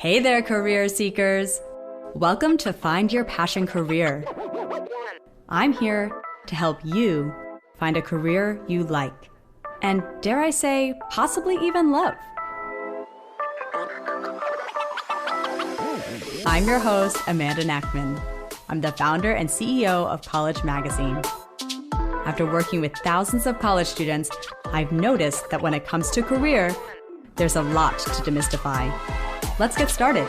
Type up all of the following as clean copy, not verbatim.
Hey there, career seekers. Welcome to Find Your Passion Career. I'm here to help you find a career you like, and dare I say, possibly even love. I'm your host, Amanda Nachman. I'm the founder and CEO of College Magazine. After working with thousands of college students, I've noticed that when it comes to career, there's a lot to demystify. Let's get started.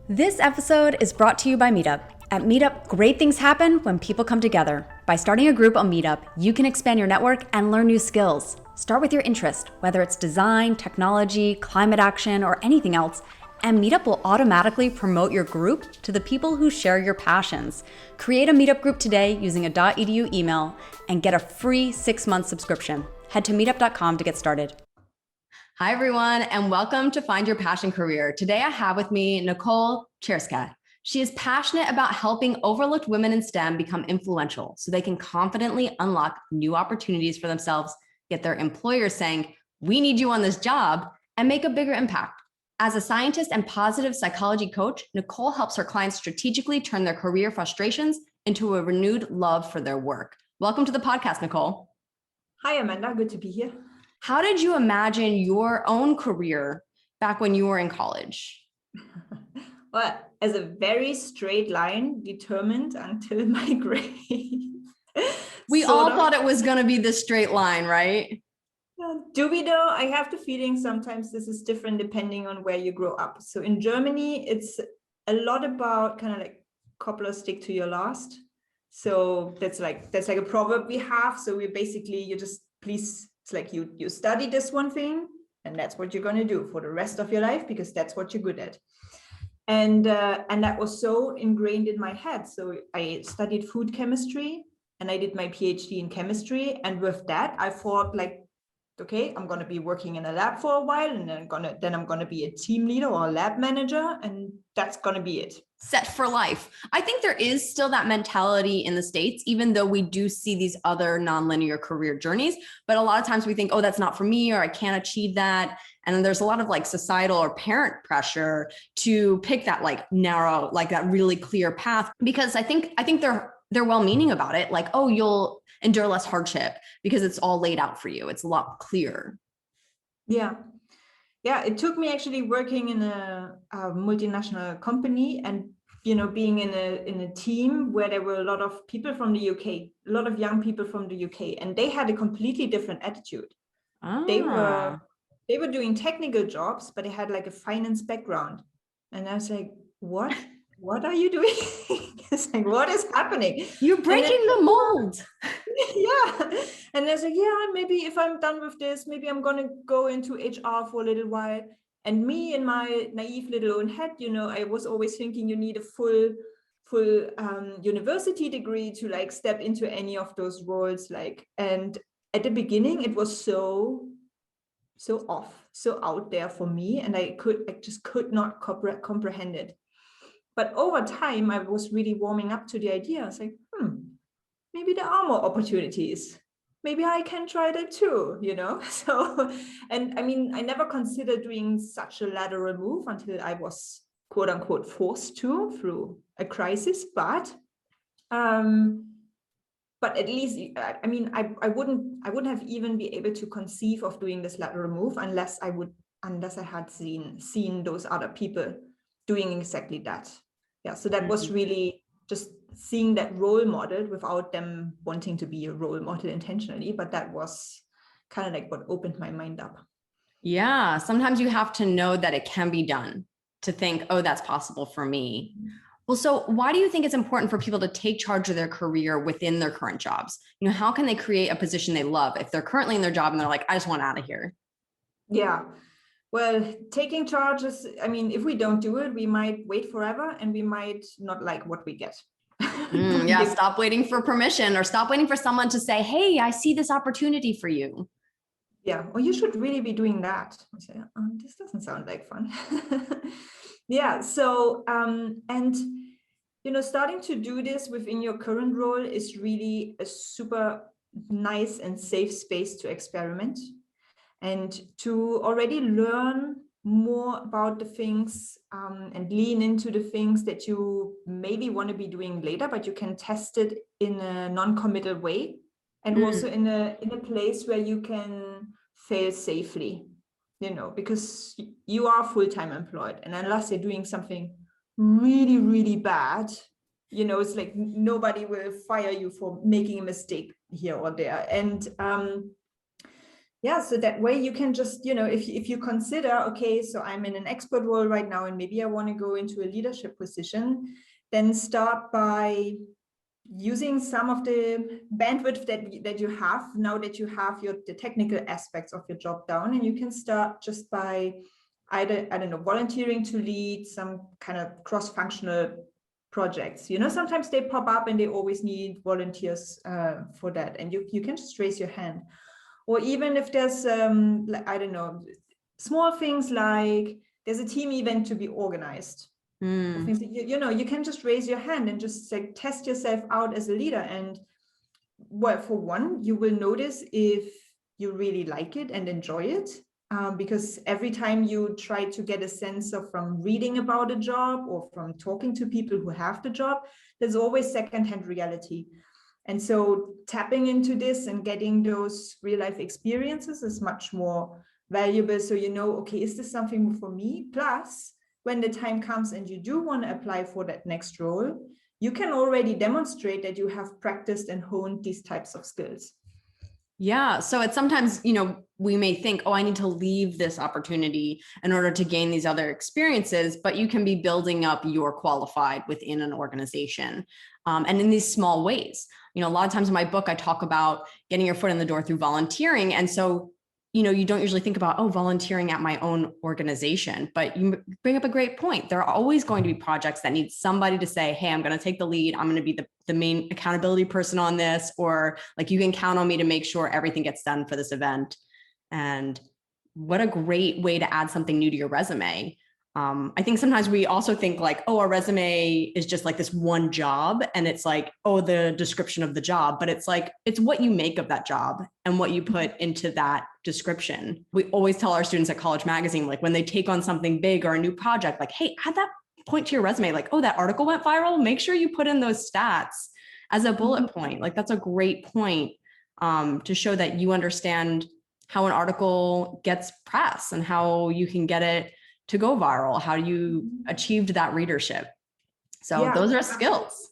This episode is brought to you by Meetup. At Meetup, great things happen when people come together. By starting a group on Meetup, you can expand your network and learn new skills. Start with your interest, whether it's design, technology, climate action, or anything else, and Meetup will automatically promote your group to the people who share your passions. Create a Meetup group today using a .edu email and get a free 6-month subscription. Head to meetup.com to get started. Hi, everyone, and welcome to Find Your Passion Career. Today, I have with me Nicole Tschierske. She is passionate about helping overlooked women in STEM become influential so they can confidently unlock new opportunities for themselves, get their employers saying, "We need you on this job," and make a bigger impact. As a scientist and positive psychology coach, Nicole helps her clients strategically turn their career frustrations into a renewed love for their work. Welcome to the podcast, Nicole. Hi, Amanda. Good to be here. How did you imagine your own career back when you were in college? Well, as a very straight line, determined until my grave. We all thought it was going to be this straight line, right? Do we though? I have the feeling sometimes this is different depending on where you grow up. So in Germany, it's a lot about kind of like cobbler stick to your last. So that's like a proverb we have. So we basically, it's like you study this one thing and that's what you're going to do for the rest of your life because that's what you're good at. And that was so ingrained in my head. So I studied food chemistry and I did my PhD in chemistry. And with that, I thought like, okay, I'm going to be working in a lab for a while and then I'm going to be a team leader or a lab manager. And that's going to be it. Set for life. I think there is still that mentality in the States, even though we do see these other nonlinear career journeys. But a lot of times we think, oh, that's not for me, or I can't achieve that. And then there's a lot of like societal or parent pressure to pick that like narrow, like that really clear path. Because I think they're well-meaning about it. Like, oh, you'll endure less hardship because it's all laid out for you. It's a lot clearer. Yeah. It took me actually working in a multinational company and, being in a team where there were a lot of people from the UK, a lot of young people from the UK, and they had a completely different attitude. They were doing technical jobs, but they had like a finance background. And I was like, what are you doing? It's like, what is happening? You're breaking the mold. Yeah. And I was like, yeah, maybe if I'm done with this, maybe I'm going to go into HR for a little while. And me in my naive little own head, I was always thinking you need a full university degree to like step into any of those roles. And at the beginning, it was so off, so out there for me. And I just could not comprehend it. But over time, I was really warming up to the idea. I was like, maybe there are more opportunities. Maybe I can try that too, So, and I mean, I never considered doing such a lateral move until I was quote unquote forced to through a crisis. But at least, I mean, I wouldn't have even be able to conceive of doing this lateral move unless I had seen those other people doing exactly that. Yeah. So that was really just seeing that role model without them wanting to be a role model intentionally. But that was kind of like what opened my mind up. Yeah. Sometimes you have to know that it can be done to think, oh, that's possible for me. Well, so why do you think it's important for people to take charge of their career within their current jobs? How can they create a position they love if they're currently in their job and they're like, I just want out of here? Yeah. Well, taking charge is, I mean, if we don't do it, we might wait forever and we might not like what we get. Stop waiting for permission or stop waiting for someone to say, hey, I see this opportunity for you. Yeah, or you should really be doing that. I say, this doesn't sound like fun. Yeah, so, and, starting to do this within your current role is really a super nice and safe space to experiment and to already learn more about the things and lean into the things that you maybe want to be doing later, but you can test it in a non-committal way, and also in a place where you can fail safely, you know, because you are full-time employed, and unless you're doing something really, really bad, you know, it's like nobody will fire you for making a mistake here or there. And yeah, so that way you can just, you know, if you consider, okay, so I'm in an expert role right now and maybe I want to go into a leadership position, then start by using some of the bandwidth that you have now that you have the technical aspects of your job down, and you can start just by either, I don't know, volunteering to lead some kind of cross-functional projects. You know, sometimes they pop up and they always need volunteers for that, and you can just raise your hand. Or even if there's, I don't know, small things like there's a team event to be organized. Things that you know, you can just raise your hand and just like test yourself out as a leader. And well, for one, you will notice if you really like it and enjoy it. Because every time you try to get a sense of from reading about a job or from talking to people who have the job, there's always secondhand reality. And so tapping into this and getting those real life experiences is much more valuable. So, you know, okay, is this something for me? Plus, when the time comes and you do want to apply for that next role, you can already demonstrate that you have practiced and honed these types of skills. Yeah. So it's sometimes, you know, we may think, oh, I need to leave this opportunity in order to gain these other experiences, but you can be building up your qualified within an organization. And in these small ways, you know, a lot of times in my book, I talk about getting your foot in the door through volunteering. And so, you know, you don't usually think about, oh, volunteering at my own organization, but you bring up a great point. There are always going to be projects that need somebody to say, hey, I'm going to take the lead. I'm going to be the main accountability person on this, or like, you can count on me to make sure everything gets done for this event. And what a great way to add something new to your resume. I think sometimes we also think like, oh, our resume is just like this one job. And it's like, oh, the description of the job, but it's like, it's what you make of that job and what you put into that description. We always tell our students at College Magazine, like when they take on something big or a new project, like, hey, add that point to your resume. Like, oh, that article went viral. Make sure you put in those stats as a bullet point. Like, that's a great point to show that you understand how an article gets press and how you can get it to go viral, how you achieved that readership. So yeah, those are skills.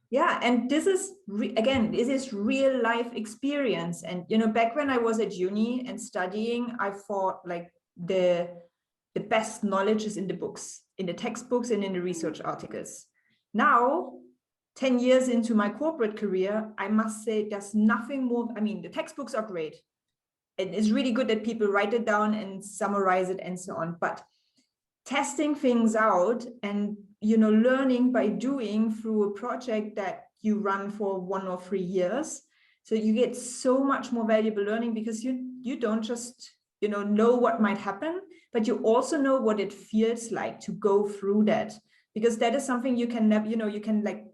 Yeah. And this is, again, this is real life experience. And, you know, back when I was at uni and studying, I thought like the best knowledge is in the books, in the textbooks and in the research articles. Now, 10 years into my corporate career, I must say there's nothing more. I mean, the textbooks are great. And it's really good that people write it down and summarize it and so on. But testing things out and, you know, learning by doing through a project that you run for 1 or 3 years. So you get so much more valuable learning because you don't just, you know what might happen, but you also know what it feels like to go through that, because that is something you can never, you know, you can like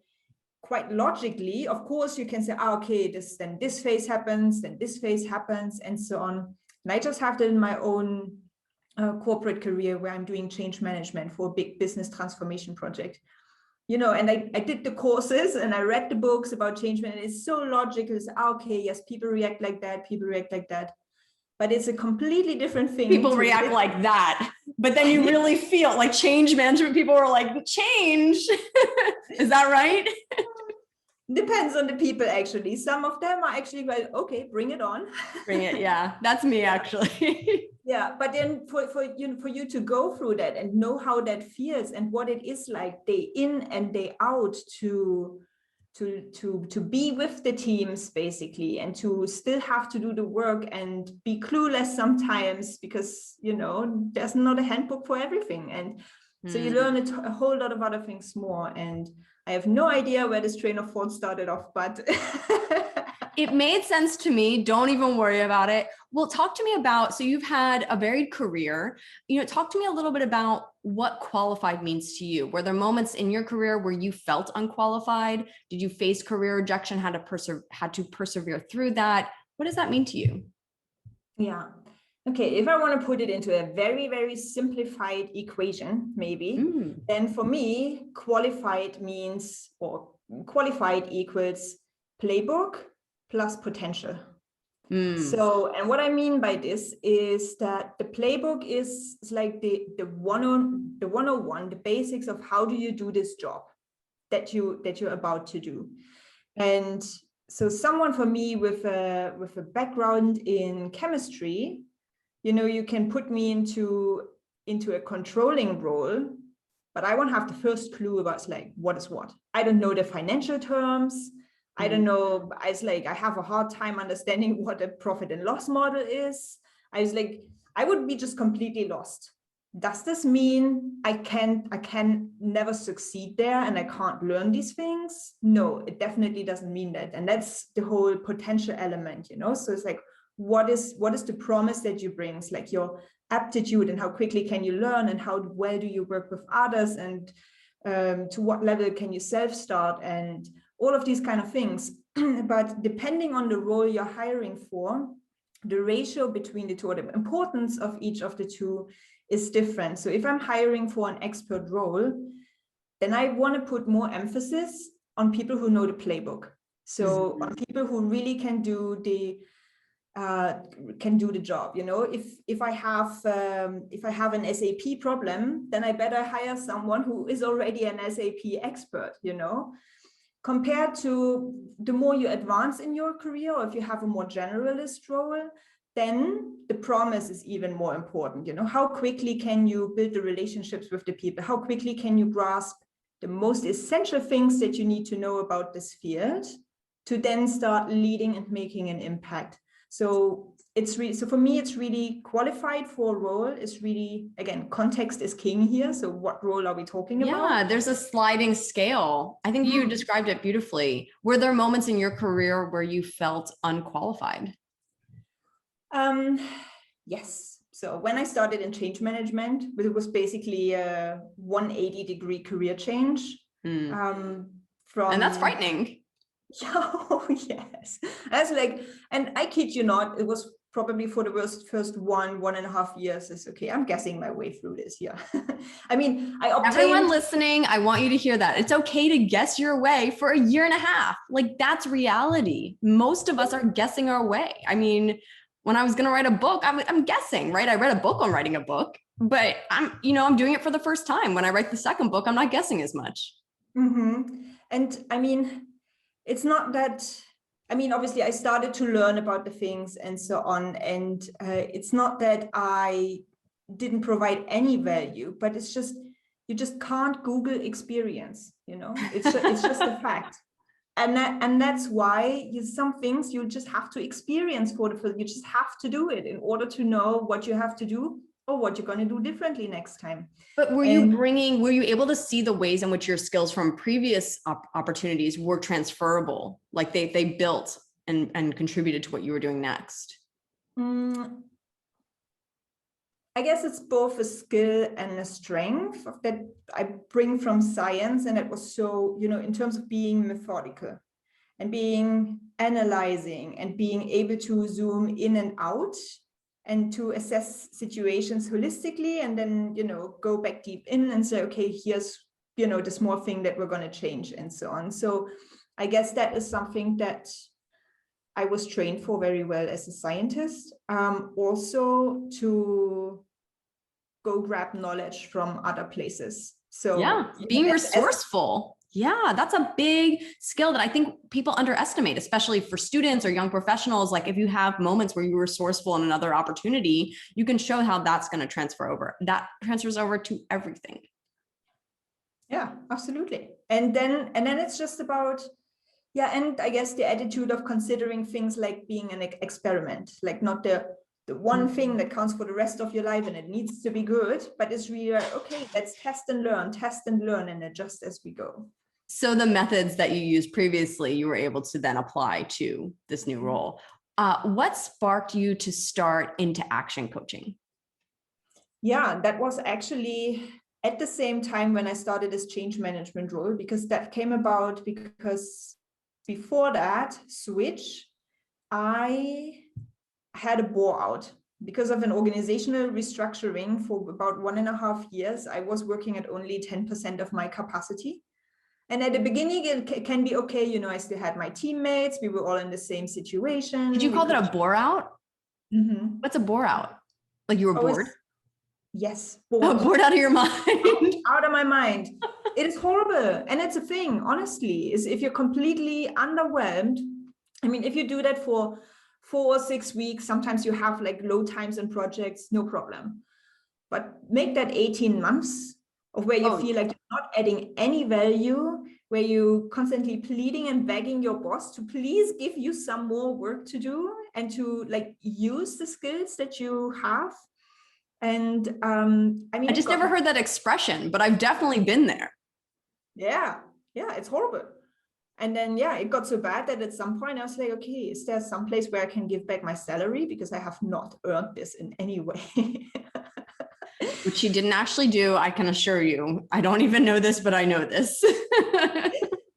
quite logically, of course, you can say, okay, then this phase happens, then this phase happens, and so on. And I just have that in my own corporate career where I'm doing change management for a big business transformation project, you know, and I did the courses and I read the books about change management. It's so logical. It's okay, yes, people react like that, people react like that, but it's a completely different thing. People react like that, but then you really feel like change management people are like, change. Is that right? Depends on the people, actually. Some of them are actually like, okay, bring it on. Bring it. Yeah, that's me actually. Yeah, but then for you to go through that and know how that feels and what it is like day in and day out to be with the teams basically, and to still have to do the work and be clueless sometimes because, you know, there's not a handbook for everything. And so you learn a whole lot of other things more. And I have no idea where this train of thought started off, but it made sense to me. Don't even worry about it. Well, talk to me about, so you've had a varied career, you know, talk to me a little bit about what qualified means to you. Were there moments in your career where you felt unqualified? Did you face career rejection, had to persevere through that? What does that mean to you? Yeah. Okay, if I want to put it into a very, very simplified equation, maybe, then for me, qualified equals playbook plus potential. So, and what I mean by this is that the playbook is like the 101, the basics of how do you do this job that you're about to do. And so someone for me with a background in chemistry, you can put me into a controlling role, but I won't have the first clue about like what is what. I don't know the financial terms. I don't know. I have a hard time understanding what a profit and loss model is. I would be just completely lost. Does this mean I can never succeed there and I can't learn these things? No, it definitely doesn't mean that. And that's the whole potential element, So it's like, what is the promise that you bring? It's like your aptitude and how quickly can you learn and how well do you work with others and to what level can you self-start and all of these kind of things. But depending on the role you're hiring for, the ratio between the two, or the importance of each of the two is different. So if I'm hiring for an expert role, then I want to put more emphasis on people who know the playbook. So on people who really can do the job. If I have an SAP problem, then I better hire someone who is already an SAP expert, compared to the more you advance in your career, or if you have a more generalist role, then the promise is even more important. How quickly can you build the relationships with the people? How quickly can you grasp the most essential things that you need to know about this field to then start leading and making an impact? So for me, it's really qualified for a role. It's really, again, context is king here. So what role are we talking about? Yeah, there's a sliding scale. I think you described it beautifully. Were there moments in your career where you felt unqualified? Yes. So when I started in change management, it was basically a 180-degree career change. And that's frightening. Oh, yes. That's like, and I kid you not, it was probably for the first 1.5 years. It's okay. I'm guessing my way through this. Yeah. I mean, everyone listening, I want you to hear that. It's okay to guess your way for 1.5 years. Like that's reality. Most of us are guessing our way. I mean, when I was going to write a book, I'm guessing, right? I read a book on writing a book, but I'm doing it for the first time. When I write the second book, I'm not guessing as much. And I mean, it's not that, obviously I started to learn about the things and so on. And it's not that I didn't provide any value, but it's just, you just can't Google experience, it's just a fact. And that's why some things you just have to experience you just have to do it in order to know what you have to do or what you're going to do differently next time. But were you able to see the ways in which your skills from previous opportunities were transferable? Like they built and contributed to what you were doing next? I guess it's both a skill and a strength that I bring from science. And it was so, in terms of being methodical and being analyzing and being able to zoom in and out and to assess situations holistically and then, go back deep in and say, okay, here's, the small thing that we're going to change and so on. So I guess that is something that I was trained for very well as a scientist. Also to go grab knowledge from other places. So yeah, being resourceful. Yeah, that's a big skill that I think people underestimate, especially for students or young professionals. Like if you have moments where you're resourceful in another opportunity, you can show how that's going to transfer over. That transfers over to everything. Yeah, absolutely. And then it's just about, and I guess the attitude of considering things like being an experiment, like not the one thing that counts for the rest of your life and it needs to be good, but it's really like, okay, let's test and learn and adjust as we go. So the methods that you used previously, you were able to then apply to this new role. What sparked you to start into action coaching? Yeah, that was actually at the same time when I started this change management role, because that came about because before that switch, I had a bore out because of an organizational restructuring for about 1.5 years. I was working at only 10% of my capacity. And at the beginning, it can be okay. You know, I still had my teammates. We were all in the same situation. Did you call that a bore out? Mm-hmm. What's a bore out? Like you were bored? Yes. Bored. Bored out of your mind. Out of my mind. It is horrible. And it's a thing, honestly, is if you're completely underwhelmed. I mean, if you do that for 4 or 6 weeks, sometimes you have like low times in projects, no problem. But make that 18 months of where you feel like you're not adding any value, where you constantly pleading and begging your boss to please give you some more work to do and to like use the skills that you have. And I mean, I just never heard that expression, but I've definitely been there. Yeah, it's horrible. And then, it got so bad that at some point I was like, okay, is there some place where I can give back my salary? Because I have not earned this in any way. Which you didn't actually do, I can assure you. I don't even know this, but I know this.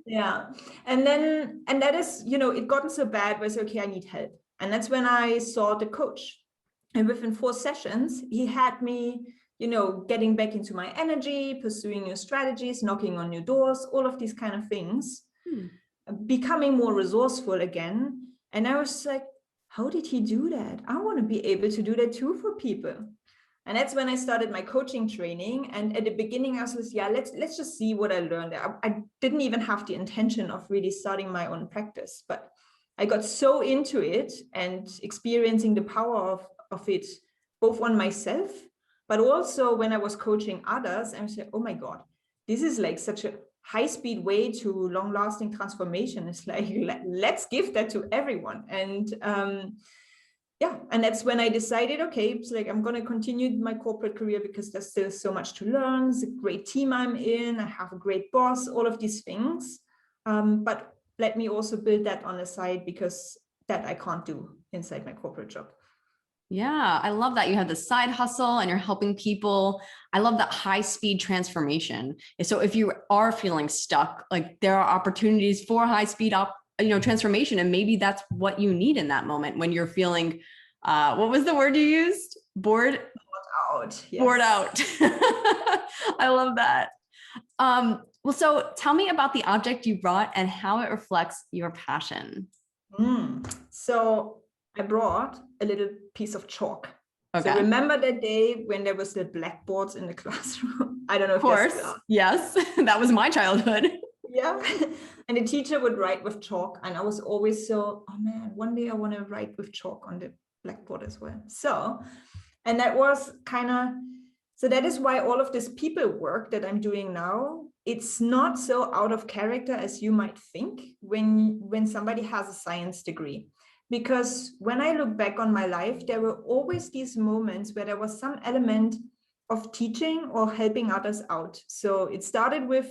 Yeah. And that is, it gotten so bad where I said, okay, I need help. And that's when I saw the coach. And within 4 sessions, he had me, getting back into my energy, pursuing new strategies, knocking on new doors, all of these kind of things, becoming more resourceful again. And I was like, how did he do that? I want to be able to do that too for people. And that's when I started my coaching training. And at the beginning, I was like, let's just see what I learned. I didn't even have the intention of really starting my own practice, but I got so into it and experiencing the power of it, both on myself, but also when I was coaching others, I was like, oh my God, this is like such a high-speed way to long-lasting transformation. It's like, let's give that to everyone. And and that's when I decided, okay, it's like I'm going to continue my corporate career because there's still so much to learn. It's a great team I'm in. I have a great boss, all of these things. But let me also build that on the side because that I can't do inside my corporate job. Yeah, I love that you have the side hustle and you're helping people. I love that high speed transformation. So if you are feeling stuck, like there are opportunities for high speed transformation, and maybe that's what you need in that moment when you're feeling what was the word you used? Bored out. Yes. Bored out. I love that. Well, so tell me about the object you brought and how it reflects your passion. So I brought a little piece of chalk. Okay. So remember that day when there was the blackboards in the classroom? I don't know if of course. Yes, that was my childhood. Yeah. And the teacher would write with chalk. And I was always so, oh man, one day I want to write with chalk on the blackboard as well. So, and that was so that is why all of this people work that I'm doing now, it's not so out of character as you might think when somebody has a science degree. Because when I look back on my life, there were always these moments where there was some element of teaching or helping others out. So it started with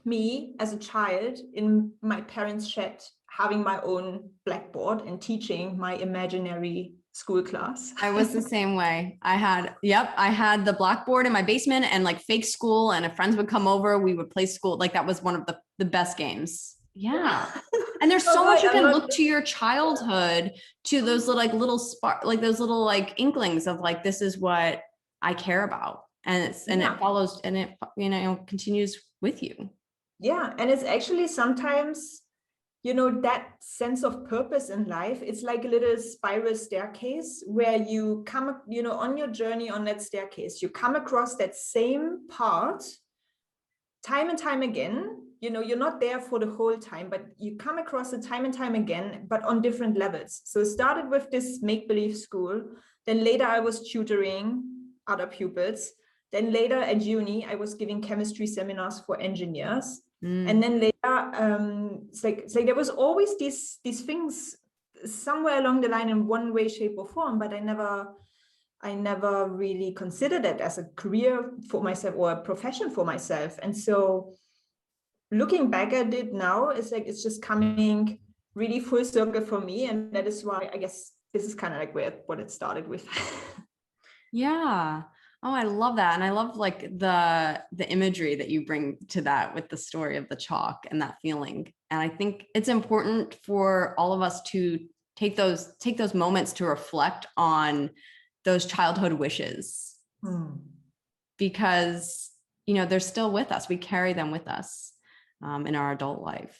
me as a child in my parents' shed, having my own blackboard and teaching my imaginary school class. I was the same way. I had the blackboard in my basement and like fake school, and if friends would come over, we would play school. Like that was one of the best games. Yeah. And there's so much you can look to your childhood, to those little spark, like those little like inklings of like, this is what I care about. And it follows and it, continues with you. Yeah. And it's actually sometimes, that sense of purpose in life, it's like a little spiral staircase where you come, on your journey on that staircase, you come across that same part time and time again. You're not there for the whole time, but you come across it time and time again, but on different levels. So it started with this make-believe school. Then later I was tutoring other pupils. Then later at uni, I was giving chemistry seminars for engineers. And then later, it's like there was always these things somewhere along the line in one way, shape or form, but I never really considered it as a career for myself or a profession for myself. And so looking back at it now, it's like it's just coming really full circle for me. And that is why I guess this is kind of like what it started with. Yeah. Oh, I love that. And I love like the imagery that you bring to that with the story of the chalk and that feeling. And I think it's important for all of us to take those moments to reflect on those childhood wishes, because, they're still with us. We carry them with us in our adult life.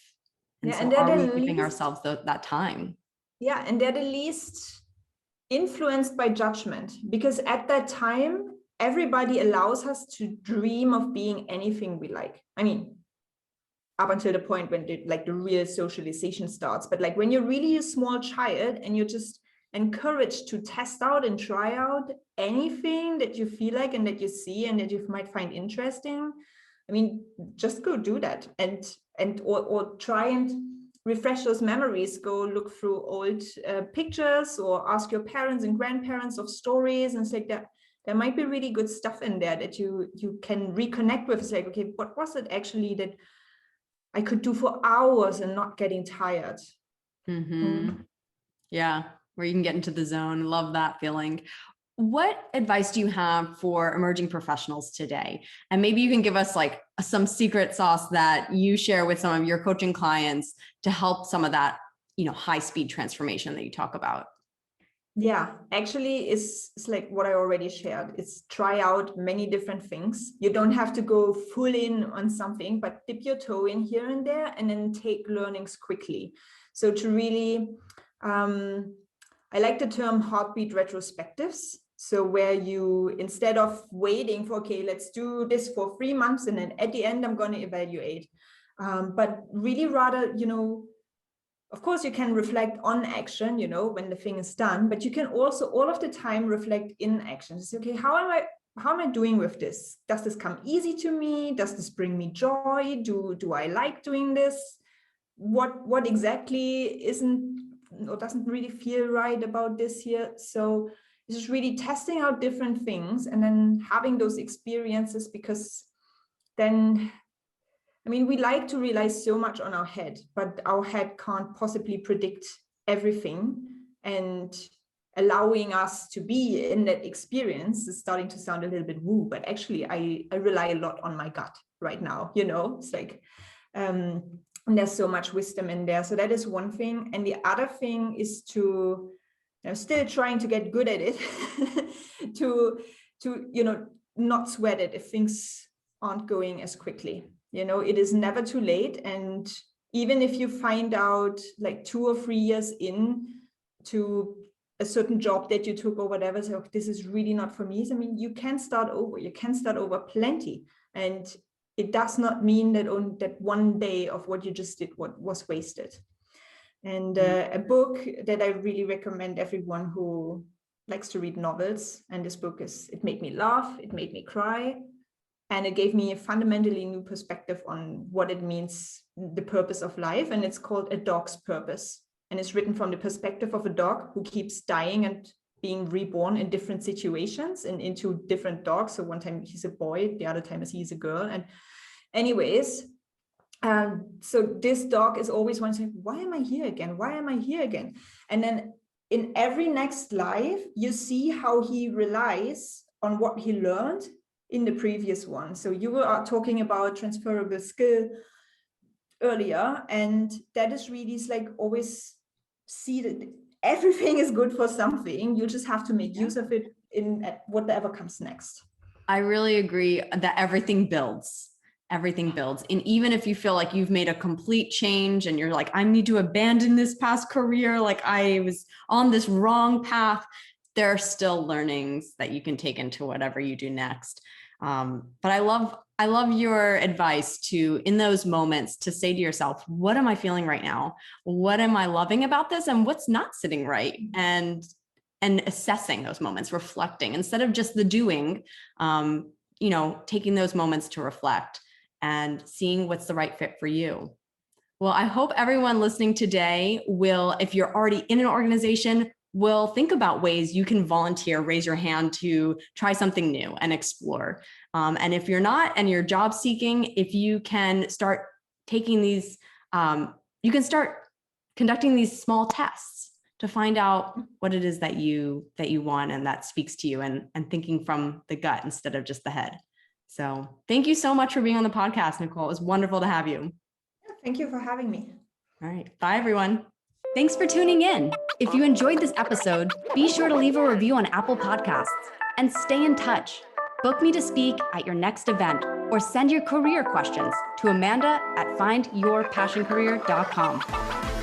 And Yeah, so and they're are we the giving least, ourselves that time? yeah, and they're the least influenced by judgment, because at that time, everybody allows us to dream of being anything we like. I mean, up until the point when the real socialization starts. But like when you're really a small child and you're just encouraged to test out and try out anything that you feel like and that you see and that you might find interesting, I mean, just go do that or try and refresh those memories. Go look through old pictures or ask your parents and grandparents of stories, and it's like that. There might be really good stuff in there that you can reconnect with. It's like, okay, what was it actually that I could do for hours and not getting tired? Yeah, where you can get into the zone. Love that feeling. What advice do you have for emerging professionals today? And maybe you can give us like some secret sauce that you share with some of your coaching clients to help some of that, high speed transformation that you talk about. Yeah, actually it's like what I already shared. It's try out many different things. You don't have to go full in on something, but dip your toe in here and there and then take learnings quickly. So to really, I like the term heartbeat retrospectives. So where you, instead of waiting for, okay, let's do this for 3 months and then at the end I'm going to evaluate. But really rather, of course, you can reflect on action, when the thing is done, but you can also all of the time reflect in action. Say, okay, how am I doing with this? Does this come easy to me? Does this bring me joy? Do I like doing this? What exactly isn't or doesn't really feel right about this here? So it's just really testing out different things and then having those experiences, because then, I mean, we like to rely so much on our head, but our head can't possibly predict everything. And allowing us to be in that experience is starting to sound a little bit woo, but actually I rely a lot on my gut right now. It's like, and there's so much wisdom in there. So that is one thing. And the other thing is to, I'm still trying to get good at it, to not sweat it if things aren't going as quickly. It is never too late. And even if you find out like 2 or 3 years in to a certain job that you took or whatever, so this is really not for me. I mean, you can start over. You can start over plenty. And it does not mean that that one day of what you just did was wasted. And a book that I really recommend everyone who likes to read novels, and this book it made me laugh, it made me cry, and it gave me a fundamentally new perspective on what it means, the purpose of life. And it's called A Dog's Purpose. And it's written from the perspective of a dog who keeps dying and being reborn in different situations and into different dogs. So one time he's a boy, the other time he's a girl. And anyways, so this dog is always wondering, why am I here again? Why am I here again? And then in every next life, you see how he relies on what he learned in the previous one. So you were talking about transferable skill earlier, and that is really like always see that everything is good for something. You just have to make use of it in whatever comes next. I really agree that everything builds. Everything builds. And even if you feel like you've made a complete change and you're like, I need to abandon this past career, like I was on this wrong path, there are still learnings that you can take into whatever you do next. But I love your advice to, in those moments, to say to yourself, what am I feeling right now? What am I loving about this? And what's not sitting right? And assessing those moments, reflecting instead of just the doing, taking those moments to reflect and seeing what's the right fit for you. Well, I hope everyone listening today will, if you're already in an organization, will think about ways you can volunteer, raise your hand to try something new and explore. And if you're not and you're job seeking, if you can start taking these, you can start conducting these small tests to find out what it is that you want and that speaks to you, and thinking from the gut instead of just the head. So thank you so much for being on the podcast, Nicole. It was wonderful to have you. Thank you for having me. All right. Bye, everyone. Thanks for tuning in. If you enjoyed this episode, be sure to leave a review on Apple Podcasts and stay in touch. Book me to speak at your next event or send your career questions to Amanda at findyourpassioncareer.com.